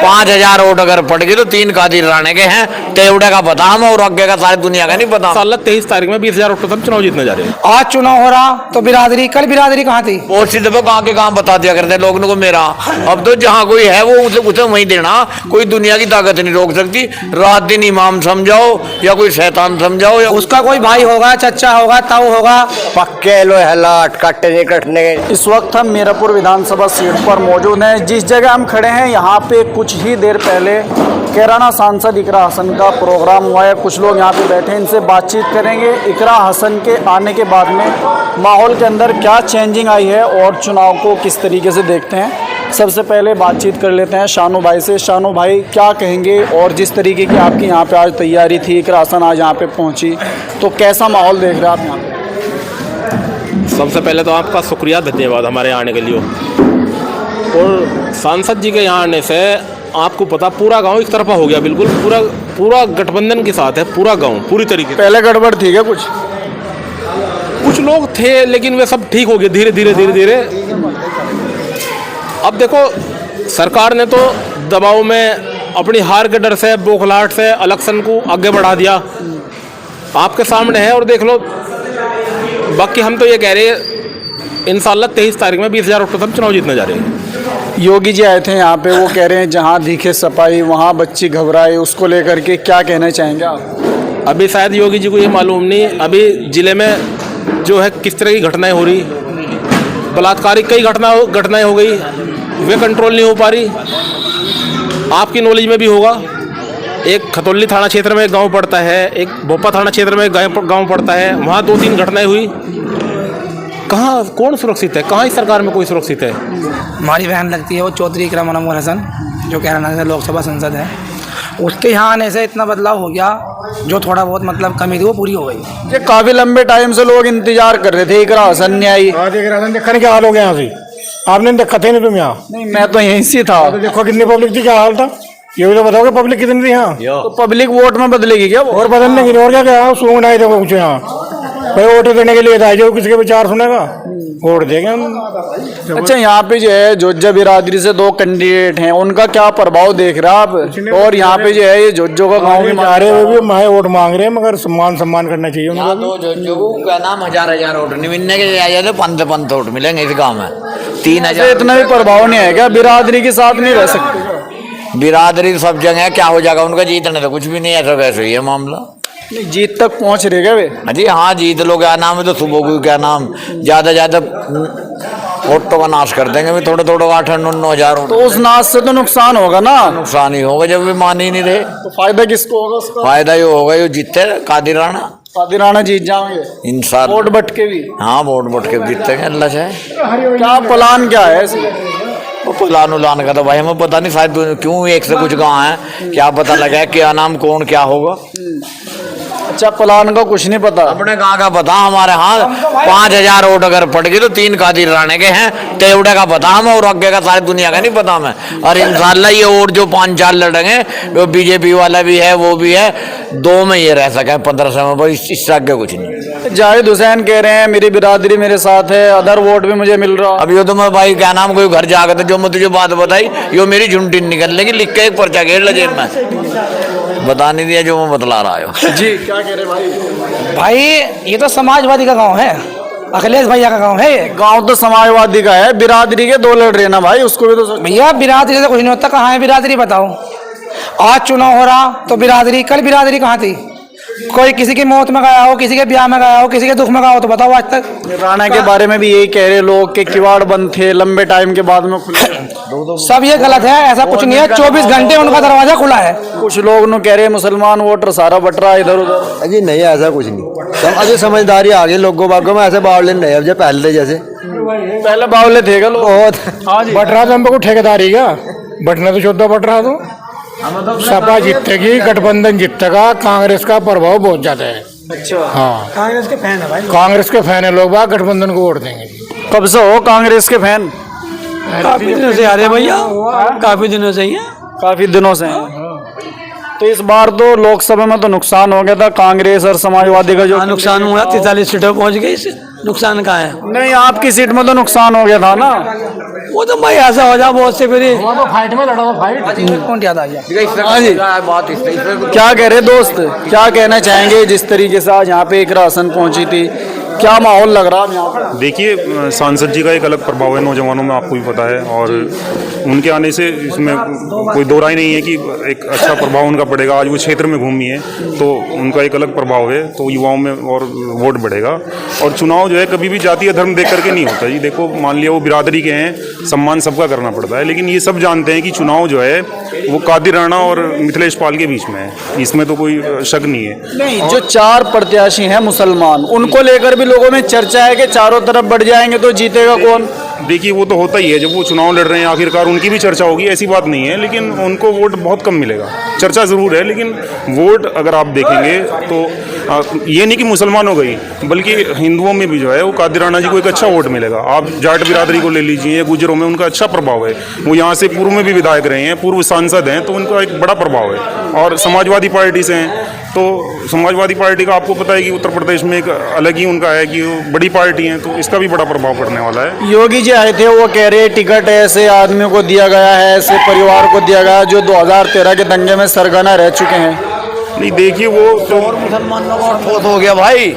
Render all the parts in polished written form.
5,000 vote अगर पड़ गए तो 3 कादिर राणे के हैं, तेवड़े का पता हम और आगे का सारी दुनिया का नहीं पता। साल 23 तारीख में 20,000 वोट से हम चुनाव जीतने जा रहे हैं। आज चुनाव हो रहा तो बिरादरी, कल बिरादरी कहाँ थी? बहुत सी दफा कहाँ के काम बता दिया करते लोगों को मेरा। अब तो जहाँ कोई है वो उसे वहीं देना, कोई दुनिया की ताकत नहीं रोक सकती। रात दिन इमाम समझाओ या कोई शैतान समझाओ या उसका कोई भाई होगा, चचा होगा, ताऊ होगा। पक्के लो हलाट कट्टे नहीं कटने के। इस वक्त हम मीरापुर विधानसभा सीट पर मौजूद हैं। जिस जगह हम खड़े हैं यहाँ पे कुछ ही देर पहले कैराना सांसद इकरा हसन का प्रोग्राम हुआ है। कुछ लोग यहाँ पे बैठे हैं, इनसे बातचीत करेंगे। इकरा हसन के आने के बाद में माहौल के अंदर क्या चेंजिंग आई है और चुनाव को किस तरीके से देखते हैं। सबसे पहले बातचीत कर लेते हैं शानू भाई से। शानू भाई क्या कहेंगे, और जिस तरीके की आपकी यहाँ पे आज तैयारी थी, इकरा हसन आज यहाँ पे पहुँची, तो कैसा माहौल देख रहे हैं आप यहाँ पे? सबसे पहले तो आपका शुक्रिया, धन्यवाद हमारे यहाँ आने के लिए। और सांसद जी के यहाँ आने से आपको पता पूरा गांव एक तरफा हो गया, बिल्कुल पूरा गठबंधन के साथ है पूरा गांव पूरी तरीके से। पहले गड़बड़ थी क्या? कुछ लोग थे लेकिन वे सब ठीक हो गए धीरे धीरे। अब देखो सरकार ने तो दबाव में अपनी हार के डर से, बौखलाहट से इलेक्शन को आगे बढ़ा दिया, आपके सामने है और देख लो। बाकी हम तो ये कह रहे हैं इंशाल्लाह 23 तारीख में 20,000 वोट से हम चुनाव जीतने जा रहे हैं। योगी जी आए थे यहाँ पे, वो कह रहे हैं जहाँ दिखे सफाई वहाँ बच्ची घबराए, उसको लेकर के क्या कहना चाहेंगे आप? अभी शायद योगी जी को ये मालूम नहीं अभी जिले में जो है किस तरह की घटनाएं हो रही, बलात्कारी कई घटनाएं हो गई, वे कंट्रोल नहीं हो पा रही। आपकी नॉलेज में भी होगा, एक खतौली थाना क्षेत्र में एक गांव पड़ता है, एक भोपा थाना क्षेत्र में एक गांव पड़ता है, वहाँ 2-3 घटनाएं हुई। कहाँ कौन सुरक्षित है? कहाँ इस सरकार में कोई सुरक्षित है? हमारी बहन लगती है वो चौधरी इकरा मनोहर हसन, जो कैराना से लोकसभा सांसद है। उसके यहाँ आने से इतना बदलाव हो गया, जो थोड़ा बहुत मतलब कमी थी वो पूरी हो गई। ये काफी लंबे टाइम से लोग इंतजार कर रहे थे, इकरा हसन ने आई। देखने क्या हाल हो गया यहाँ से? आपने देखा थे नहीं तुम यहाँ? नहीं, मैं तो यहीं से था। तो देखो कितनी पब्लिक थी, क्या हाल था ये भी तो बताओगे। पब्लिक कितनी थी यहाँ? तो पब्लिक वोट में बदलेगी क्या? और बदलने की और क्या सूंघना है देखो कुछ यहाँ भाई वोट देने के लिए था, जो किसी के विचार सुनेगा वोट देंगे हम। अच्छा, यहाँ पे जो है जोज्जा बिरादरी से 2 कैंडिडेट हैं, उनका क्या प्रभाव देख रहे हैं आप? और यहाँ पे जो है ये जोज्जो का गाँव में आ रहे वो भी हमारे वोट मांग रहे हैं, मगर सम्मान करना चाहिए उनका। तो जोज्जो को क्या नाम 1,000 वोट नहीं मिलने के आ जाते, 5 वोट मिलेंगे इस गाँव में। 3,000 इतना भी प्रभाव नहीं है क्या? बिरादरी के साथ नहीं रह सकते? बिरादरी सब जगह क्या हो जाएगा उनका, जीतने तो कुछ भी नहीं है, ऐसा वैसे ही है मामला। नहीं, जीत तक पहुँच रहे क्या वे? जी हाँ, जीत लो। क्या नाम है तो सुबह को क्या नाम ज्यादा वोटों का नाश कर देंगे, थोड़े 8-9 तो उस नाश से तो नुकसान होगा ना? नुकसान ही होगा जब वे मान ही नहीं रहे। तो फायदा किसको होगा उसका? फायदा ये होगा ये जीतते कादिर राणा। कादिर राणा जीत जाएंगे इंशाल्लाह। वोट बटके भी? हाँ, वोट बटके जीतते हैं अल्लाह से। क्या प्लान क्या है इसमें? वो प्लान उलान का तो भाई हमें पता नहीं, शायद क्यों एक से कुछ गाँव है, क्या पता लगा है क्या नाम कौन क्या होगा। अच्छा, प्लान का कुछ नहीं पता? अपने गाँव का पता हमारे। हाँ, 5,000 वोट अगर पड़ गए तो 3 कादिर राणे के हैं, तेवड़े का पता हमें और आगे का सारी दुनिया का नहीं पता हमें। और इंशाल्लाह ये और जो 5-4 लड़ेंगे, जो बीजेपी वाला भी है वो भी है, 2 में ये रह सके 1500 में, इससे आगे कुछ नहीं। जाहिद हुसैन कह रहे हैं मेरी बिरादरी मेरे साथ है, अदर वोट भी मुझे मिल रहा। अब ये तो मैं भाई क्या नाम कोई घर जाकर जो मैं तुझे बात बताई, यो मेरी झुंडी निकल लेगी, लिख के एक पर्चा घेर जेब में, बता नहीं दिया जो मैं बतला रहा हूँ। जी क्या कह रहे भाई? भाई ये तो समाजवादी का गांव है, अखिलेश भैया का गांव है ये। गांव तो समाजवादी का है, बिरादरी के 2 लड़ रहे ना भाई, उसको भी तो भैया बिरादरी से कुछ नहीं होता। कहाँ है बिरादरी बताओ? आज चुनाव हो रहा तो बिरादरी, कल बिरादरी कहाँ थी? कोई किसी की मौत में गया हो, किसी के ब्याह में गया हो, किसी के दुख में गया हो, तो बताओ आज तक? राणा के बारे में भी यही कह रहे लोग कि किवाड़ बंद थे, लंबे टाइम के बाद में खुले। सब ये गलत है, ऐसा कुछ नहीं है। 24 घंटे उनका दरवाजा खुला है। कुछ लोग न कह रहे मुसलमान वोटर सारा बट रहा है इधर उधर। अजी नहीं, ऐसा कुछ नहीं। अभी समझदारी आ गई लोगों बागों में, ऐसे बावले नहीं अब जो पहले जैसे। पहले बावले थे क्या लोग? बहुत बट रहा तो हमको ठेकेदारी का बटना तो 14 बट रहा तो सपा जीतेगी, गठबंधन जीतेगा, कांग्रेस का प्रभाव बहुत ज्यादा है। अच्छा, हाँ, कांग्रेस के फैन है भाई, कांग्रेस के फैन है लोग, बाग गठबंधन को वोट देंगे। कब से हो कांग्रेस के फैन? काफी दिनों से आ रहे भैया, काफी दिनों से ही है। काफी दिनों से हैं। तो इस बार तो लोकसभा में तो नुकसान हो गया था कांग्रेस और समाजवादी का, जो नुकसान हुआ 43 सीटों पहुंच गई, नुकसान कहाँ है? नहीं, आपकी सीट में तो नुकसान हो गया था ना। वो तो भाई ऐसा हो जा बहुत से फिर फाइट में लड़ा था फाइट। कौन याद आ गया? हाँ जी, क्या कह रहे दोस्त, क्या कहना चाहेंगे जिस तरीके से आज यहाँ पे एक राशन पहुंची थी, क्या माहौल लग रहा है यहाँ पर? देखिए, सांसद जी का एक अलग प्रभाव है नौजवानों में, आपको भी पता है, और उनके आने से इसमें कोई दो राय नहीं है कि एक अच्छा प्रभाव उनका पड़ेगा। आज वो क्षेत्र में घूमी है तो उनका एक अलग प्रभाव है, तो युवाओं में और वोट बढ़ेगा। और चुनाव जो है कभी भी जातीय धर्म देख करके नहीं होता जी। देखो, मान लिया वो बिरादरी के हैं, सम्मान सबका करना पड़ता है, लेकिन ये सब जानते हैं कि चुनाव जो है वो कादिर राणा और मिथिलेश पाल के बीच में है, इसमें तो कोई शक नहीं है। नहीं, जो 4 प्रत्याशी हैं मुसलमान, उनको लेकर भी लोगों में चर्चा है कि चारों तरफ बढ़ जाएंगे तो जीतेगा कौन? देखिए, वो तो होता ही है, जब वो चुनाव लड़ रहे हैं आखिरकार उनकी भी चर्चा होगी, ऐसी बात नहीं है, लेकिन उनको वोट बहुत कम मिलेगा। चर्चा ज़रूर है, लेकिन वोट अगर आप देखेंगे तो ये नहीं कि मुसलमानों गई, बल्कि हिंदुओं में भी जो है वो कादिर राणा जी को एक अच्छा वोट मिलेगा। आप जाट बिरादरी को ले लीजिए, गुजरों में उनका अच्छा प्रभाव है, वो यहाँ से पूर्व में भी विधायक रहे हैं, पूर्व सांसद हैं, तो उनका एक बड़ा प्रभाव है। और समाजवादी पार्टी से हैं, तो समाजवादी पार्टी का आपको पता है कि उत्तर प्रदेश में एक अलग ही उनका है कि वो बड़ी पार्टी है, तो इसका भी बड़ा प्रभाव पड़ने वाला है। योगी जी आए थे, वो कह रहे टिकट ऐसे आदमी को दिया गया है, ऐसे परिवार को दिया गया जो 2013 के दंगे में सरगना रह चुके हैं। नहीं, देखिए, वो तो और मुसलमानों का ठोस हो गया भाई,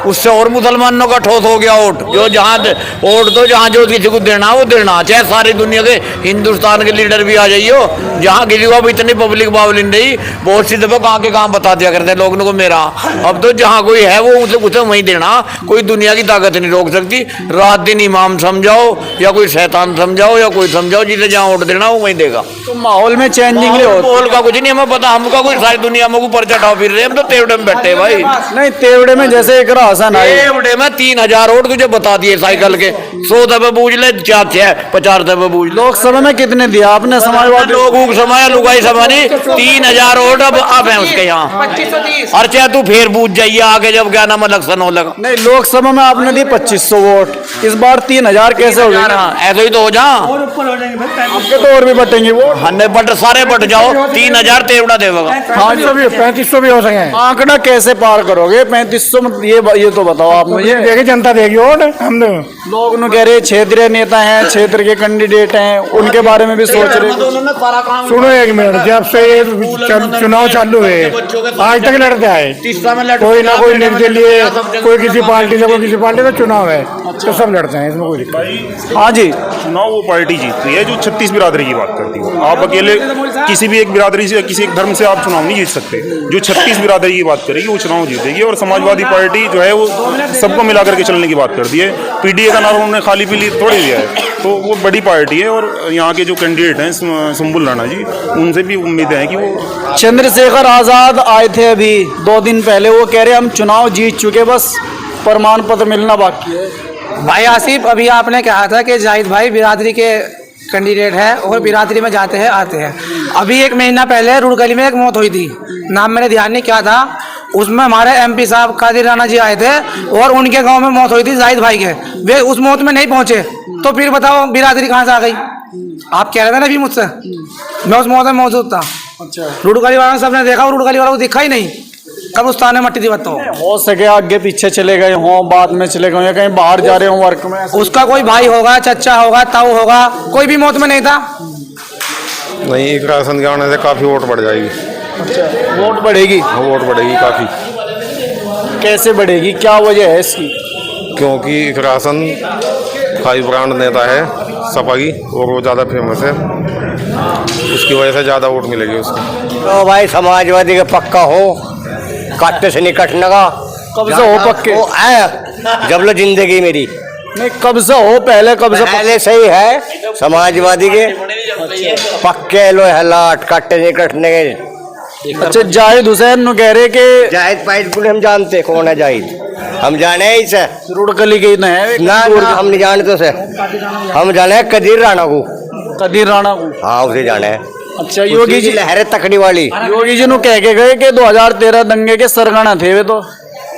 उससे और मुसलमानों का ठोस हो गया वोट। जो जहाँ वोट तो जहाँ जो किसी को देना वो देना, चाहे सारी दुनिया के हिंदुस्तान के लीडर भी आ जाइयो, जहाँ किसी को अब इतनी पब्लिक बावलिन रही, बहुत सी दफा कहाँ के काम बता दिया करते हैं लोगों को मेरा। अब तो जहाँ कोई है वो उसे वहीं देना, कोई दुनिया की ताकत नहीं रोक सकती। रात दिन इमाम समझाओ या कोई शैतान समझाओ या कोई समझाओ, जिसे जहाँ वोट देना वो वहीं देगा। तो माहौल में चेंजिंग नहीं होती? माहौल का कुछ नहीं हमें पता, हमका कोई सारी दुनिया में पर्चा ठाव फिर रहे, हम तो तेवड़े में बैठे भाई। नहीं, तेवड़े में जैसे एक राशन आए, तेवड़े में 3000 वोट तुझे बता दिए साइकिल के, 100 दफे बूझ ले, 50 दफे बूझ लो। लोकसभा में कितने दिया आपने? समाजवादी लोगों को समय लुगाई समय नहीं, 3000 वोट अब है उसके यहाँ। और चाहे तू फिर बूझ जाइए आगे जब क्या नाम इलेक्शन हो लगा। नहीं, लोकसभा में आपने दी 2500 वोट, इस बार 3000 कैसे हो गए? ऐसे ही तो हो जा, आपके तो और भी बटेंगे वोट। हन्ने बट सारे बट जाओ, 3000 तेवड़ा देगा। 3500 भी हो सके। आंकड़ा कैसे पार करोगे 3500 में? ये तो बताओ आप मुझे। देखिए, जनता देगी वोट। हम लोग न कह रहे क्षेत्रीय नेता हैं, क्षेत्र के कैंडिडेट हैं, उनके बारे में भी सोच रहे। सुनो एक मिनट, जब से ये चुनाव चालू है आज तक लड़ते आए, कोई ना कोई निर्दलीय, कोई किसी पार्टी से, कोई किसी पार्टी से चुनाव है तो सब लड़ते हैं, इसमें कोई दिक्कत नहीं। हाँ जी, चुनाव वो पार्टी जीतती है जो 36 बिरादरी की बात करती है। आप अकेले किसी भी एक बिरादरी से, किसी एक धर्म से आप चुनाव नहीं जीत सकते। जो 36 बिरादरी की बात करेगी वो चुनाव जीतेगी। और समाजवादी पार्टी जो है वो सबको मिला करके चलने की बात करती है। पीडीए का नाम उन्होंने खाली पीली थोड़ी दिया है, तो वो बड़ी पार्टी है। और यहाँ के जो कैंडिडेट हैं सुम्बुल राणा जी, उनसे भी उम्मीदें हैं कि वो। चंद्रशेखर आजाद आए थे अभी 2 दिन पहले, वो कह रहे हम चुनाव जीत चुके, बस प्रमाण पत्र मिलना बाकी है। भाई आसिफ, अभी आपने कहा था कि जाहिद भाई बिरादरी के कैंडिडेट है और बिरादरी में जाते हैं आते हैं। अभी 1 महीना पहले रुड़कली में एक मौत हुई थी, नाम मैंने ध्यान नहीं क्या था, उसमें हमारे एमपी साहब कादिर राणा जी आए थे और उनके गांव में मौत हुई थी जाहिद भाई के। वे उस मौत में नहीं पहुंचे, तो फिर बताओ बिरादरी कहाँ से आ गई? आप कह रहे थे ना अभी मुझसे, मैं उस मौत में मौजूद था। अच्छा, रुड़कली वाला सबने देखा, रुड़कली वाला को दिखा ही नहीं, कब्रिस्तान में मट्टी दी बताओ। हो सके आगे पीछे चले गए हों, बाद में चले गए या कहीं बाहर जा रहे हों वर्क में। उसका कोई भाई होगा, चचा होगा, ताऊ होगा, कोई भी मौत में नहीं था। नहीं, एक राशन के आने से काफ़ी वोट बढ़ जाएगी। अच्छा, वोट बढ़ेगी? वोट बढ़ेगी काफ़ी। कैसे बढ़ेगी, क्या वजह है इसकी? क्योंकि एक राशन हाई ब्रांड नेता है सपा की और वो ज़्यादा फेमस है, उसकी वजह से ज़्यादा वोट मिलेगी उसको। तो भाई समाजवादी का पक्का हो, काटने से नहीं कटने का। कब से हो पक्के? जब लो जिंदगी मेरी। नहीं, कब से हो? पहले कब से? पहले सही है समाजवादी के पक्के लो हलाट, काटने नहीं कटने के। अच्छा, जाहिद हुसैन नु कह रहे कि जाहिद पाइट को हम जानते कौन है जाहिद, हम जाने हैं इसे। रुड़कली के ना है ना हम नहीं जानते उसे, हम जाने हैं कदीर राणा को। कदीर राणा को? हाँ, उसे जाने हैं। अच्छा, योगी जी लहरें तकड़ी वाली। योगी जी नु कह के गए कि 2013 दंगे के सरगना थे वे, तो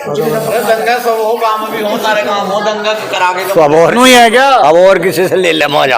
दंगा सब हो, काम भी हो, सारे काम हो, दंगा करा के तो अब और नहीं है क्या? अब और किसी से ले ले मौजा।